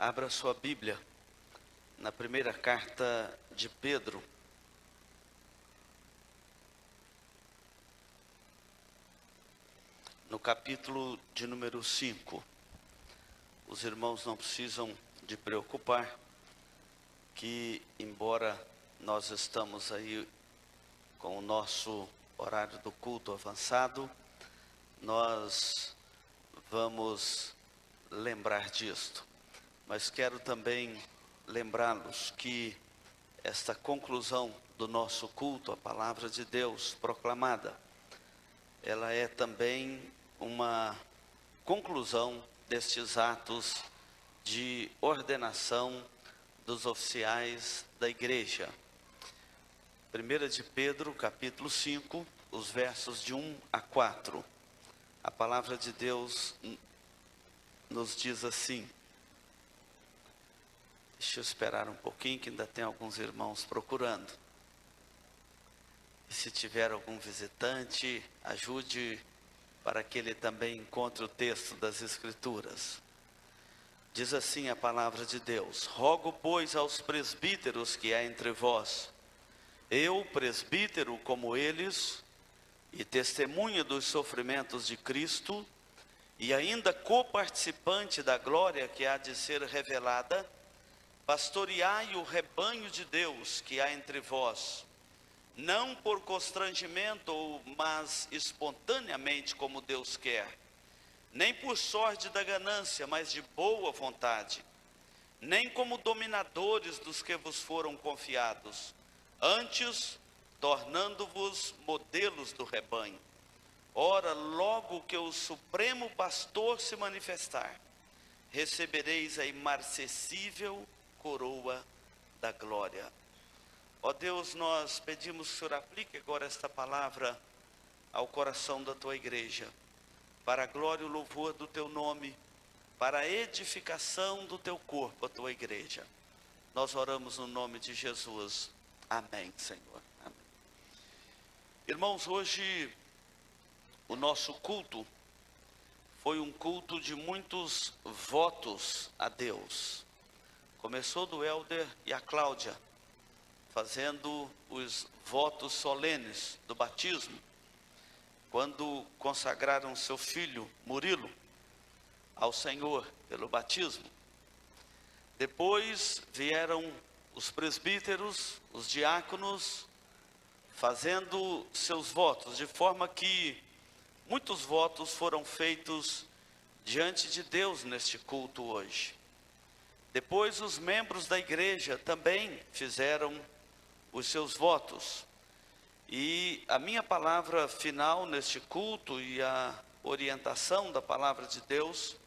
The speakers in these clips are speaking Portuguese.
Abra sua Bíblia na primeira carta de Pedro. No capítulo de número 5. Os irmãos não precisam de preocupar que, embora nós estamos aí com o nosso horário do culto avançado, nós vamos lembrar disto. Mas quero também lembrá-los que esta conclusão do nosso culto, a palavra de Deus proclamada, ela é também uma conclusão destes atos de ordenação dos oficiais da igreja. 1 de Pedro, capítulo 5, os versos de 1 a 4. A palavra de Deus nos diz assim. Deixa eu esperar um pouquinho, que ainda tem alguns irmãos procurando. E se tiver algum visitante, ajude para que ele também encontre o texto das Escrituras. Diz assim a palavra de Deus: rogo, pois, aos presbíteros que há entre vós, eu, presbítero como eles, e testemunha dos sofrimentos de Cristo, e ainda coparticipante da glória que há de ser revelada, pastoreai o rebanho de Deus que há entre vós, não por constrangimento, mas espontaneamente como Deus quer, nem por sorte da ganância, mas de boa vontade, nem como dominadores dos que vos foram confiados, antes tornando-vos modelos do rebanho. Ora, logo que o Supremo Pastor se manifestar, recebereis a imarcessível coroa da glória. Ó Deus, nós pedimos que o Senhor aplique agora esta palavra ao coração da tua igreja, para a glória e o louvor do teu nome, para a edificação do teu corpo, a tua igreja. Nós oramos no nome de Jesus. Amém, Senhor. Amém. Irmãos, hoje o nosso culto foi um culto de muitos votos a Deus. Começou do Helder e a Cláudia, fazendo os votos solenes do batismo, quando consagraram seu filho Murilo ao Senhor pelo batismo. Depois vieram os presbíteros, os diáconos, fazendo seus votos, de forma que muitos votos foram feitos diante de Deus neste culto hoje. Depois os membros da igreja também fizeram os seus votos. E a minha palavra final neste culto e a orientação da palavra de Deus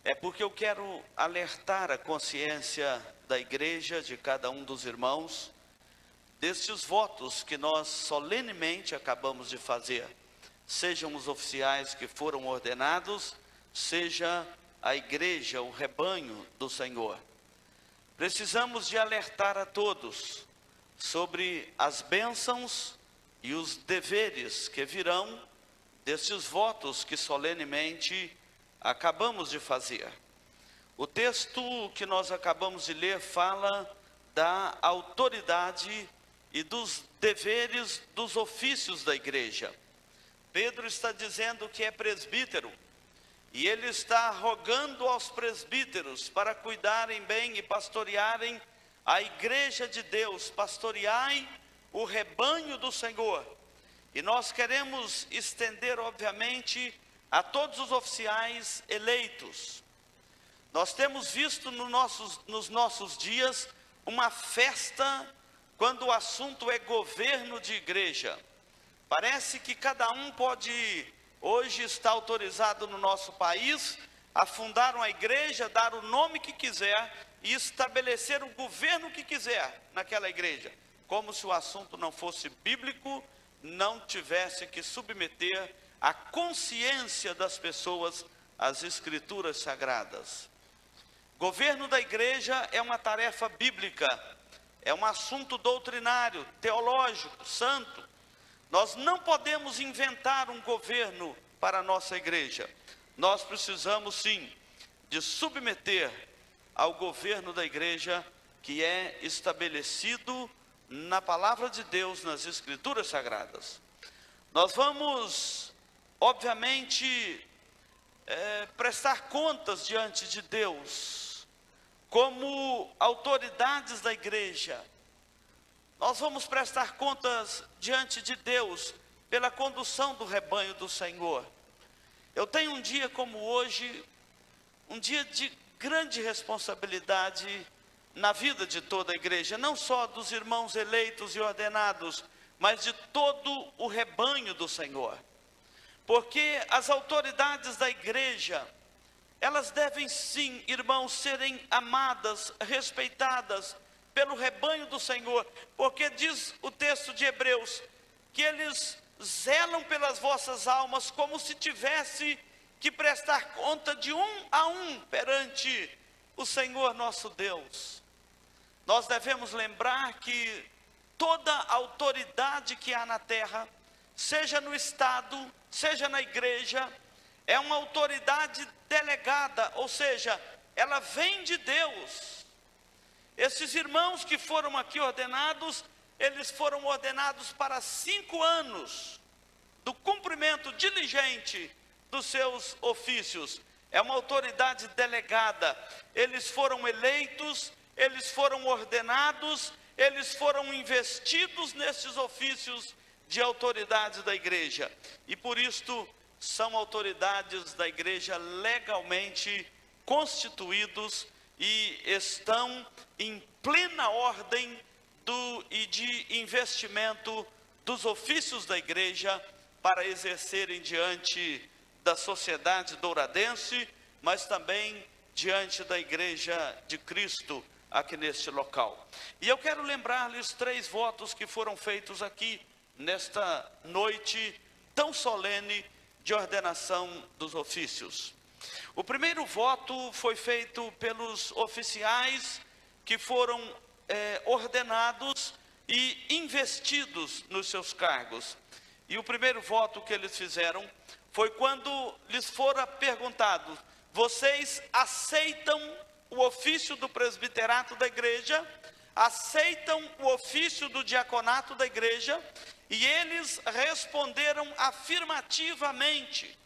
é porque eu quero alertar a consciência da igreja, de cada um dos irmãos, destes votos que nós solenemente acabamos de fazer, sejam os oficiais que foram ordenados, seja a igreja, o rebanho do Senhor. Precisamos de alertar a todos sobre as bênçãos e os deveres que virão destes votos que solenemente acabamos de fazer. O texto que nós acabamos de ler fala da autoridade e dos deveres dos ofícios da igreja. Pedro está dizendo que é presbítero, e ele está rogando aos presbíteros para cuidarem bem e pastorearem a igreja de Deus, pastoreai o rebanho do Senhor. E nós queremos estender, obviamente, a todos os oficiais eleitos. Nós temos visto nos nossos dias uma festa quando o assunto é governo de igreja. Parece que cada um pode, hoje está autorizado no nosso país, a fundar uma igreja, dar o nome que quiser e estabelecer o governo que quiser naquela igreja, como se o assunto não fosse bíblico, não tivesse que submeter a consciência das pessoas às escrituras sagradas. Governo da igreja é uma tarefa bíblica, é um assunto doutrinário, teológico, santo. Nós não podemos inventar um governo para a nossa igreja. Nós precisamos sim de submeter ao governo da igreja que é estabelecido na palavra de Deus, nas Escrituras Sagradas. Nós vamos, obviamente, prestar contas diante de Deus, como autoridades da igreja. Nós vamos prestar contas diante de Deus pela condução do rebanho do Senhor. Eu tenho um dia como hoje, um dia de grande responsabilidade na vida de toda a igreja, não só dos irmãos eleitos e ordenados, mas de todo o rebanho do Senhor. Porque as autoridades da igreja, elas devem sim, irmãos, serem amadas, respeitadas pelo rebanho do Senhor, porque diz o texto de Hebreus, que eles zelam pelas vossas almas, como se tivesse que prestar conta de um a um perante o Senhor nosso Deus. Nós devemos lembrar que toda autoridade que há na terra, seja no Estado, seja na igreja, é uma autoridade delegada, ou seja, ela vem de Deus. Esses irmãos que foram aqui ordenados, eles foram ordenados para 5 anos do cumprimento diligente dos seus ofícios. É uma autoridade delegada. Eles foram eleitos, eles foram ordenados, eles foram investidos nesses ofícios de autoridade da igreja. E por isto são autoridades da igreja legalmente constituídos e estão em plena ordem e de investimento dos ofícios da igreja para exercerem diante da sociedade douradense, mas também diante da igreja de Cristo aqui neste local. E eu quero lembrar-lhes 3 votos que foram feitos aqui nesta noite tão solene de ordenação dos ofícios. O primeiro voto foi feito pelos oficiais que foram ordenados e investidos nos seus cargos. E o primeiro voto que eles fizeram foi quando lhes fora perguntado: vocês aceitam o ofício do presbiterato da igreja? Aceitam o ofício do diaconato da igreja? E eles responderam afirmativamente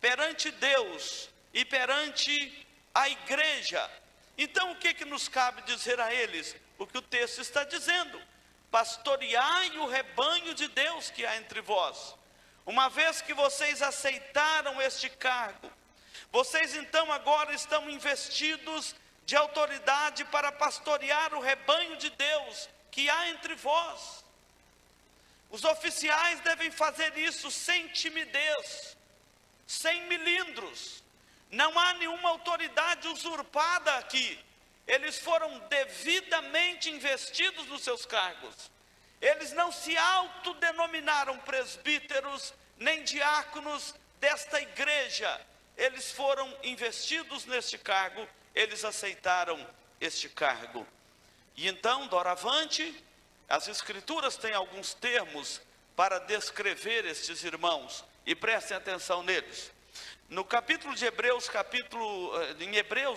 perante Deus e perante a igreja. Então o que nos cabe dizer a eles? O que o texto está dizendo: pastoreai o rebanho de Deus que há entre vós. Uma vez que vocês aceitaram este cargo, vocês então agora estão investidos de autoridade para pastorear o rebanho de Deus que há entre vós. Os oficiais devem fazer isso sem timidez, sem melindros. Não há nenhuma autoridade usurpada aqui. Eles foram devidamente investidos nos seus cargos. Eles não se autodenominaram presbíteros nem diáconos desta igreja. Eles foram investidos neste cargo, eles aceitaram este cargo. E então, doravante, as Escrituras têm alguns termos para descrever estes irmãos, e prestem atenção neles. No capítulo de Hebreus,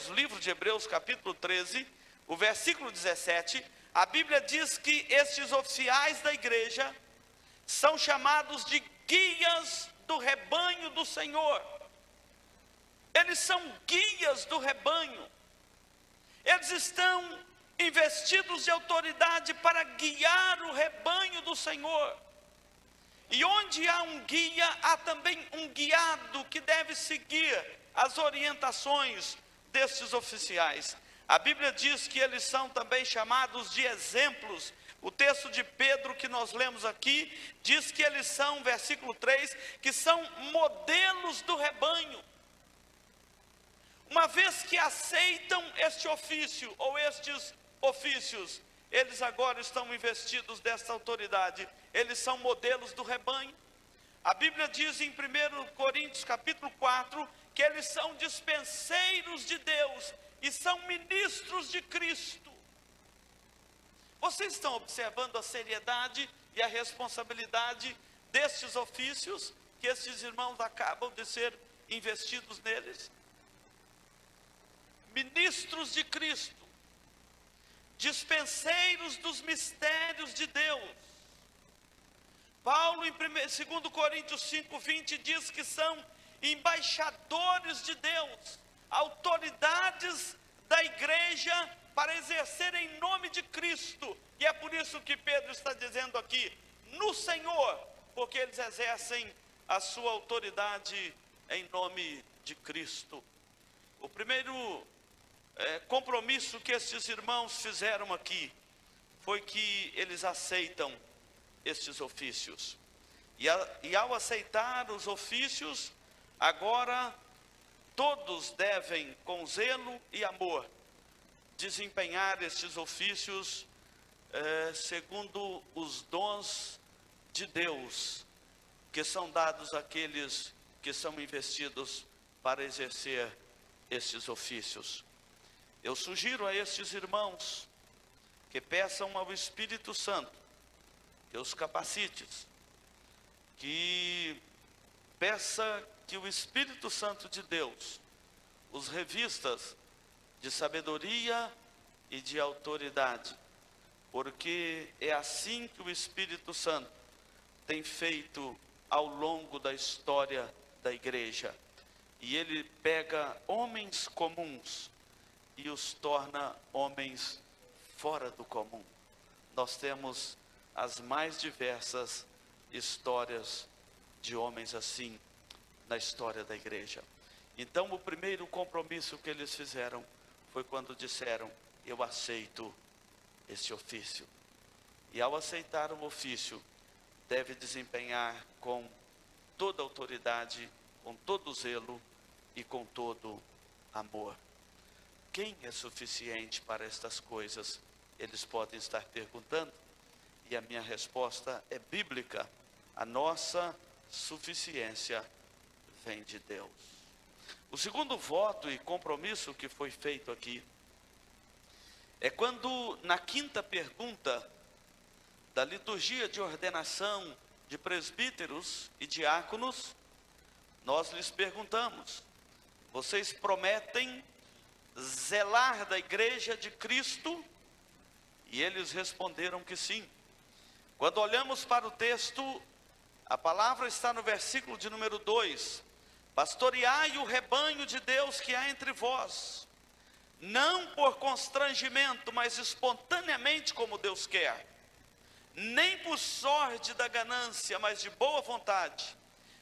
livro de Hebreus, capítulo 13, o versículo 17, a Bíblia diz que estes oficiais da igreja são chamados de guias do rebanho do Senhor. Eles são guias do rebanho. Eles estão investidos de autoridade para guiar o rebanho do Senhor. E onde há um guia, há também um guiado que deve seguir as orientações destes oficiais. A Bíblia diz que eles são também chamados de exemplos. O texto de Pedro que nós lemos aqui, diz que eles são, versículo 3, que são modelos do rebanho. Uma vez que aceitam este ofício, ou estes ofícios, eles agora estão investidos desta autoridade. Eles são modelos do rebanho. A Bíblia diz em 1 Coríntios capítulo 4, que eles são dispenseiros de Deus e são ministros de Cristo. Vocês estão observando a seriedade e a responsabilidade destes ofícios, que estes irmãos acabam de ser investidos neles? ministros de Cristo, dispenseiros dos mistérios de Deus. Paulo, em 2 Coríntios 5:20, diz que são embaixadores de Deus, autoridades da igreja para exercer em nome de Cristo. E é por isso que Pedro está dizendo aqui, no Senhor, porque eles exercem a sua autoridade em nome de Cristo. O primeiro compromisso que estes irmãos fizeram aqui foi que eles aceitam estes ofícios. E ao aceitar os ofícios, agora todos devem, com zelo e amor, desempenhar estes ofícios segundo os dons de Deus, que são dados àqueles que são investidos para exercer estes ofícios. Eu sugiro a estes irmãos que peçam ao Espírito Santo que os capacite, que peça que o Espírito Santo de Deus os revista de sabedoria e de autoridade, porque é assim que o Espírito Santo tem feito ao longo da história da igreja. E ele pega homens comuns e os torna homens fora do comum. Nós temos as mais diversas histórias de homens assim na história da igreja. Então, o primeiro compromisso que eles fizeram foi quando disseram: eu aceito esse ofício. E ao aceitar o ofício, deve desempenhar com toda autoridade, com todo zelo e com todo amor. Quem é suficiente para estas coisas? Eles podem estar perguntando, e a minha resposta é bíblica: a nossa suficiência vem de Deus. O segundo voto e compromisso que foi feito aqui é quando, na quinta pergunta da liturgia de ordenação de presbíteros e diáconos, nós lhes perguntamos: vocês prometem zelar da igreja de Cristo? E eles responderam que sim. Quando olhamos para o texto, a palavra está no versículo de número 2: pastoreai o rebanho de Deus que há entre vós, não por constrangimento, mas espontaneamente, como Deus quer, nem por sorte da ganância, mas de boa vontade,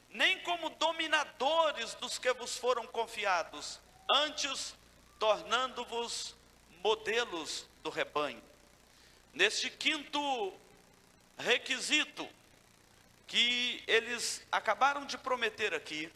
nem como dominadores dos que vos foram confiados, antes tornando-vos modelos do rebanho. Neste quinto requisito que eles acabaram de prometer aqui,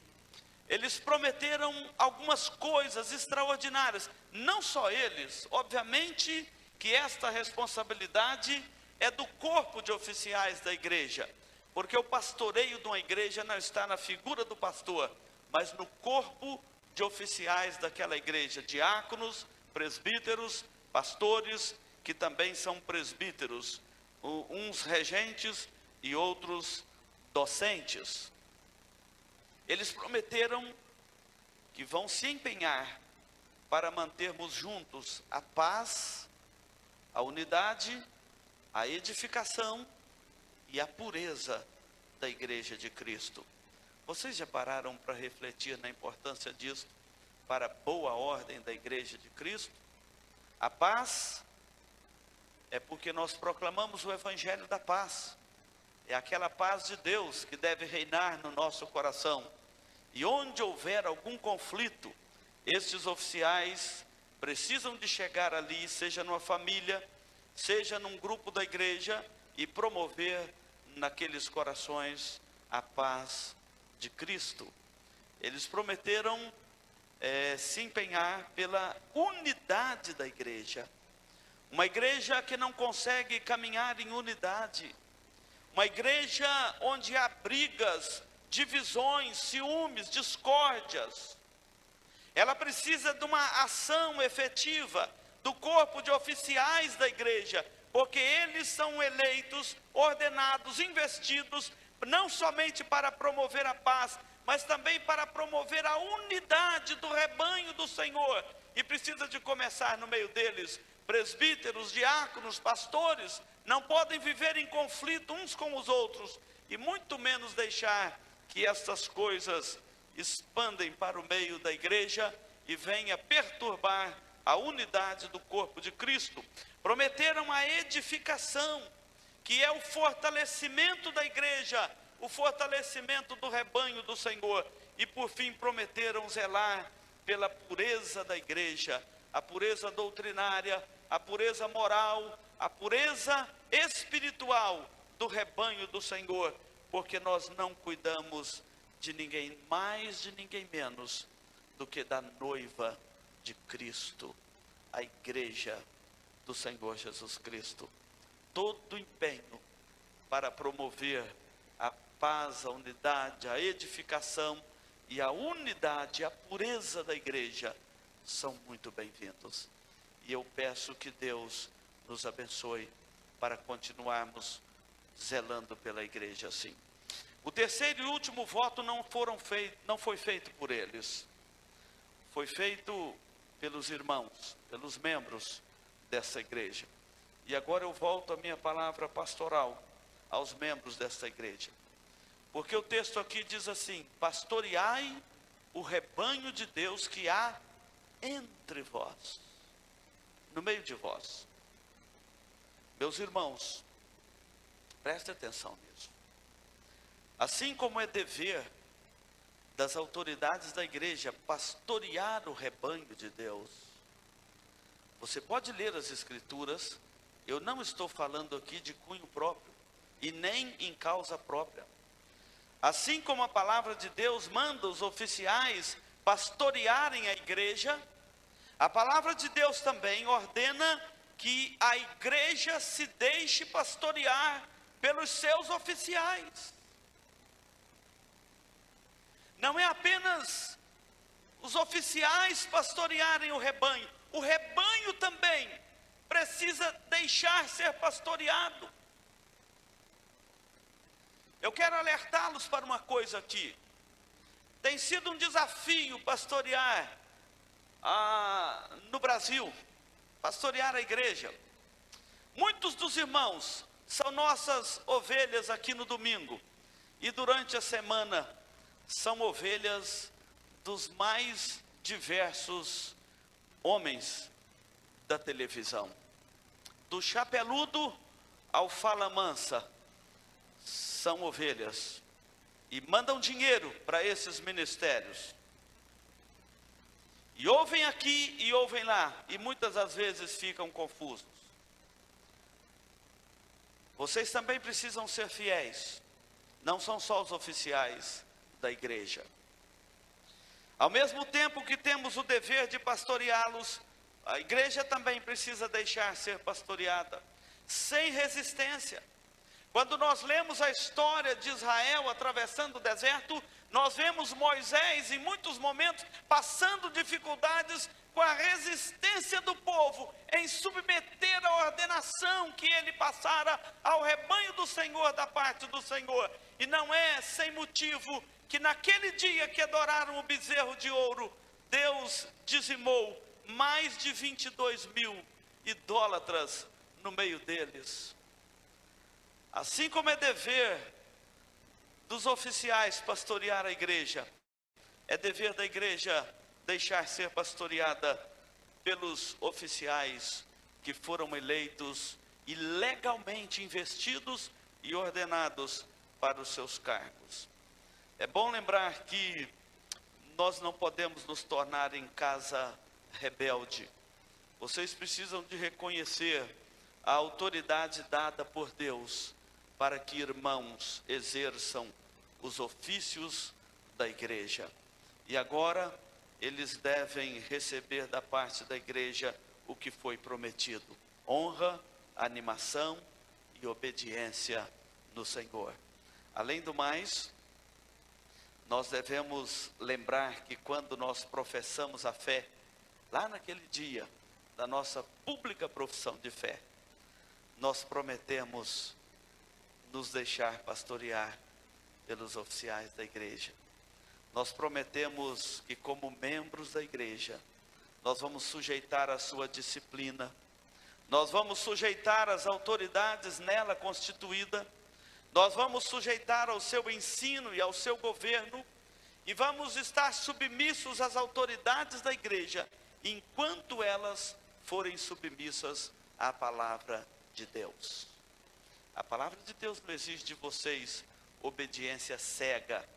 eles prometeram algumas coisas extraordinárias. Não só eles, obviamente que esta responsabilidade é do corpo de oficiais da igreja, porque o pastoreio de uma igreja não está na figura do pastor, mas no corpo de oficiais daquela igreja, diáconos, presbíteros, pastores, que também são presbíteros, uns regentes e outros docentes. Eles prometeram que vão se empenhar para mantermos juntos a paz, a unidade, a edificação e a pureza da igreja de Cristo. Vocês já pararam para refletir na importância disso para a boa ordem da igreja de Cristo? A paz é porque nós proclamamos o evangelho da paz. É aquela paz de Deus que deve reinar no nosso coração. E onde houver algum conflito, estes oficiais precisam de chegar ali, seja numa família, seja num grupo da igreja, e promover naqueles corações a paz de Cristo. Eles prometeram se empenhar pela unidade da igreja. Uma igreja que não consegue caminhar em unidade, uma igreja onde há brigas, divisões, ciúmes, discórdias, ela precisa de uma ação efetiva do corpo de oficiais da igreja, porque eles são eleitos, ordenados, investidos, não somente para promover a paz, mas também para promover a unidade do rebanho do Senhor. E precisa de começar no meio deles. Presbíteros, diáconos, pastores, não podem viver em conflito uns com os outros, e muito menos deixar que essas coisas expandem para o meio da igreja e venha perturbar a unidade do corpo de Cristo. Prometeram a edificação, que é o fortalecimento da igreja, o fortalecimento do rebanho do Senhor. E por fim prometeram zelar pela pureza da igreja, a pureza doutrinária, a pureza moral, a pureza espiritual do rebanho do Senhor, porque nós não cuidamos de ninguém mais, de ninguém menos do que da noiva de Cristo, a igreja do Senhor Jesus Cristo. Todo empenho para promover a paz, a unidade, a edificação e a unidade, a pureza da igreja são muito bem-vindos. E eu peço que Deus nos abençoe para continuarmos zelando pela igreja assim. O terceiro e último voto não foi feito por eles. Foi feito pelos irmãos, pelos membros dessa igreja. E agora eu volto a minha palavra pastoral aos membros desta igreja. Porque o texto aqui diz assim: pastoreai o rebanho de Deus que há entre vós, no meio de vós. Meus irmãos, preste atenção nisso. Assim como é dever das autoridades da igreja pastorear o rebanho de Deus, você pode ler as escrituras. Eu não estou falando aqui de cunho próprio e nem em causa própria. Assim como a palavra de Deus manda os oficiais pastorearem a igreja, a palavra de Deus também ordena que a igreja se deixe pastorear pelos seus oficiais. Não é apenas os oficiais pastorearem o rebanho também precisa deixar ser pastoreado. Eu quero alertá-los para uma coisa aqui. Tem sido um desafio pastorear no Brasil, pastorear a igreja. Muitos dos irmãos são nossas ovelhas aqui no domingo, e durante a semana são ovelhas dos mais diversos homens da televisão. Do chapeludo ao fala mansa, são ovelhas, e mandam dinheiro para esses ministérios. E ouvem aqui e ouvem lá, e muitas das vezes ficam confusos. Vocês também precisam ser fiéis, não são só os oficiais da igreja. Ao mesmo tempo que temos o dever de pastoreá-los, a igreja também precisa deixar ser pastoreada, sem resistência. Quando nós lemos a história de Israel atravessando o deserto, nós vemos Moisés em muitos momentos passando dificuldades com a resistência do povo em submeter a ordenação que ele passara ao rebanho do Senhor, da parte do Senhor. E não é sem motivo que naquele dia que adoraram o bezerro de ouro, Deus dizimou mais de 22 mil idólatras no meio deles. Assim como é dever dos oficiais pastorear a igreja, é dever da igreja deixar ser pastoreada pelos oficiais que foram eleitos e legalmente investidos e ordenados para os seus cargos. É bom lembrar que nós não podemos nos tornar em casa rebelde. Vocês precisam de reconhecer a autoridade dada por Deus para que irmãos exerçam os ofícios da igreja. E agora eles devem receber da parte da igreja o que foi prometido: honra, animação e obediência no Senhor. Além do mais, nós devemos lembrar que quando nós professamos a fé, lá naquele dia da nossa pública profissão de fé, nós prometemos nos deixar pastorear pelos oficiais da igreja. Nós prometemos que, como membros da igreja, nós vamos sujeitar a sua disciplina, nós vamos sujeitar as autoridades nela constituída, nós vamos sujeitar ao seu ensino e ao seu governo, e vamos estar submissos às autoridades da igreja, enquanto elas forem submissas à palavra de Deus. A palavra de Deus não exige de vocês obediência cega,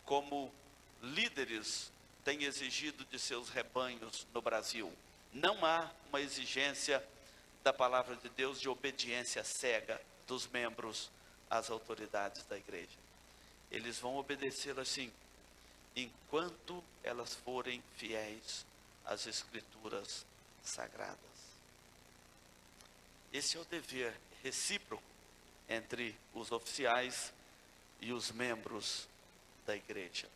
como líderes têm exigido de seus rebanhos no Brasil. Não há uma exigência da palavra de Deus de obediência cega dos membros às autoridades da igreja. Eles vão obedecer assim, enquanto elas forem fiéis às escrituras sagradas. Esse é o dever recíproco entre os oficiais e os membros da igreja.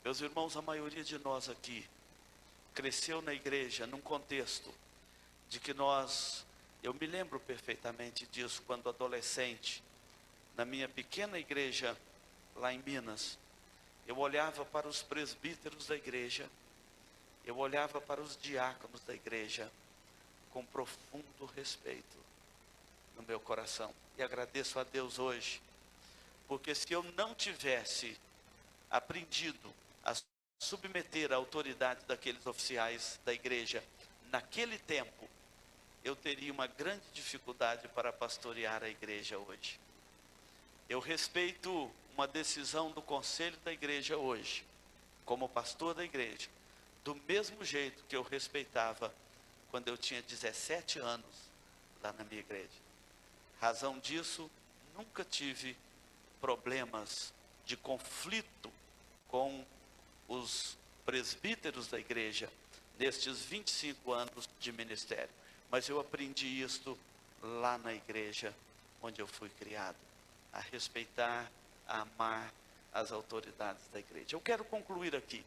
Meus irmãos, a maioria de nós aqui cresceu na igreja num contexto de que eu me lembro perfeitamente disso quando adolescente, na minha pequena igreja lá em Minas, eu olhava para os presbíteros da igreja, eu olhava para os diáconos da igreja com profundo respeito no meu coração. E agradeço a Deus hoje, porque se eu não tivesse aprendido a submeter a autoridade daqueles oficiais da igreja naquele tempo, eu teria uma grande dificuldade para pastorear a igreja hoje. Eu respeito uma decisão do conselho da igreja hoje, como pastor da igreja, do mesmo jeito que eu respeitava quando eu tinha 17 anos lá na minha igreja. Razão disso, nunca tive problemas de conflito com os presbíteros da igreja nestes 25 anos de ministério. Mas eu aprendi isto lá na igreja onde eu fui criado, a respeitar, a amar as autoridades da igreja. Eu quero concluir aqui.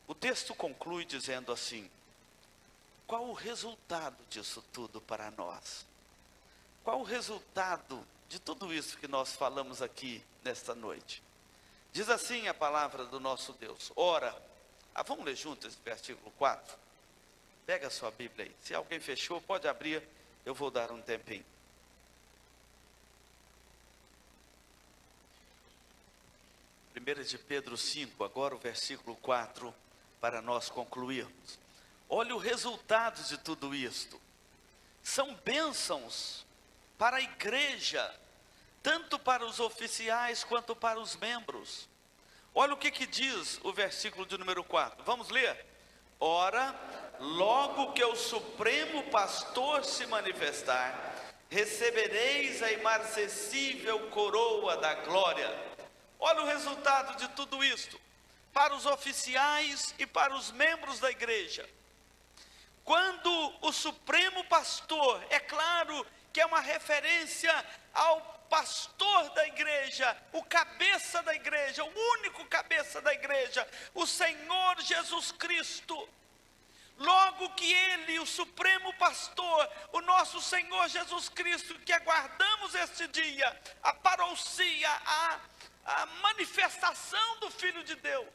O texto conclui dizendo assim: qual o resultado disso tudo para nós? Qual o resultado de tudo isso que nós falamos aqui nesta noite? Diz assim a palavra do nosso Deus. Ora, vamos ler juntos esse versículo 4? Pega a sua Bíblia aí. Se alguém fechou, pode abrir, eu vou dar um tempinho. Primeira de Pedro 5, agora o versículo 4, para nós concluirmos. Olha o resultado de tudo isto. São bênçãos para a igreja, tanto para os oficiais quanto para os membros. Olha o que diz o versículo de número 4. Vamos ler? Ora, logo que o Supremo Pastor se manifestar, recebereis a imarcessível coroa da glória. Olha o resultado de tudo isto, para os oficiais e para os membros da igreja. Quando o Supremo Pastor, é claro que é uma referência ao pastor da igreja, o cabeça da igreja, o único cabeça da igreja, o Senhor Jesus Cristo. Logo que Ele, o Supremo Pastor, o nosso Senhor Jesus Cristo, que aguardamos este dia, a parousia, a manifestação do Filho de Deus,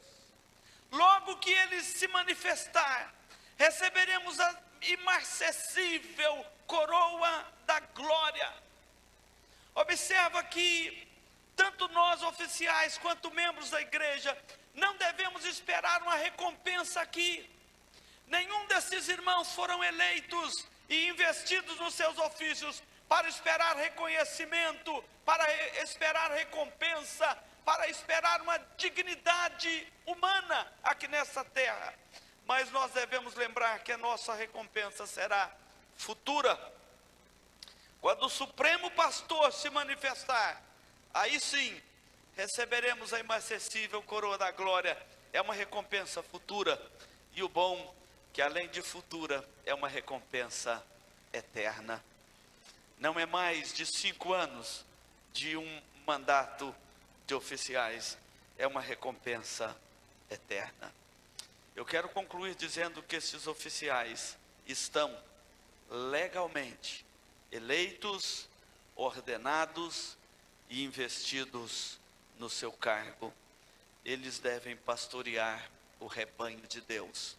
logo que Ele se manifestar, receberemos a imarcessível coroa da glória. Observa que tanto nós oficiais quanto membros da igreja não devemos esperar uma recompensa aqui. Nenhum desses irmãos foram eleitos e investidos nos seus ofícios para esperar reconhecimento, para esperar recompensa, para esperar uma dignidade humana aqui nessa terra. Mas nós devemos lembrar que a nossa recompensa será futura. Quando o Supremo Pastor se manifestar, aí sim receberemos a imarcessível coroa da glória. É uma recompensa futura. E o bom, que além de futura, é uma recompensa eterna. Não é mais de 5 anos de um mandato de oficiais, é uma recompensa eterna. Eu quero concluir dizendo que esses oficiais estão legalmente eleitos, ordenados e investidos no seu cargo. Eles devem pastorear o rebanho de Deus.